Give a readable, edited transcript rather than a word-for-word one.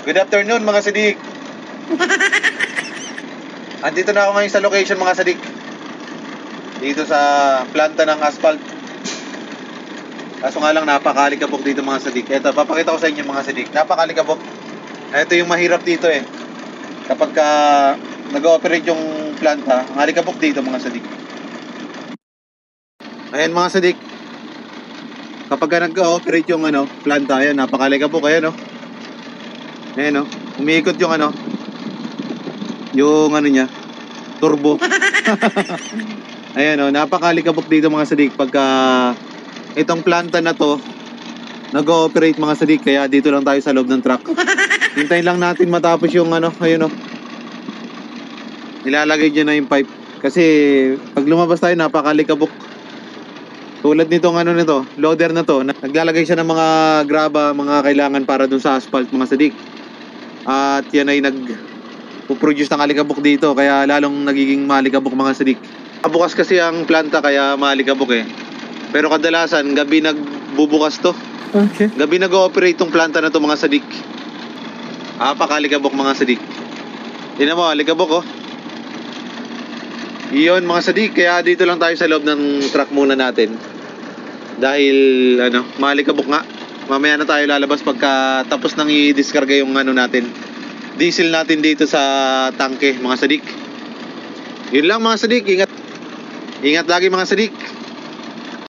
Good afternoon mga sadik. Andito na ako ngayon sa location mga sadik. Dito sa planta ng asphalt. Kaso nga lang napakalikabok dito mga sadik. Ito, papakita ko sa inyo mga sadik. Napakalikabok. Ito yung mahirap dito eh. Kapag nag-ooperate yung planta, ang alikabok dito mga sadik. Ayan mga sadik. Kapag nag-ooperate yung planta, ayan, napakalikabok. Ayan ayan umiikot yung yung niya, turbo. Ayan napakalikabok dito mga sadik pagka itong planta na to nag-ooperate mga sadik, kaya dito lang tayo sa loob ng truck. Hintayin lang natin matapos yung ayun nilalagay dyan na yung pipe. Kasi pag lumabas tayo napakalikabok. Tulad nitong nito, loader na to, naglalagay siya ng mga graba, mga kailangan para dun sa asphalt mga sadik. At yan ay nag-produce ng alikabok dito, kaya lalong nagiging malikabok mga sadik. Bukas kasi ang planta kaya malikabok eh. Pero kadalasan gabi nagbubukas to. Okay. Gabi nag-ooperate tong planta na to mga sadik. Napakalikabok mga sadik. Tingnan mo, alikabok oh. Iyon mga sadik, kaya dito lang tayo sa loob ng truck muna natin. Dahil malikabok nga. Mamaya na tayo lalabas pagka tapos nang i-discarga yung natin, diesel natin dito sa tangke mga sadik. Yun lang mga sadik, ingat lagi mga sadik.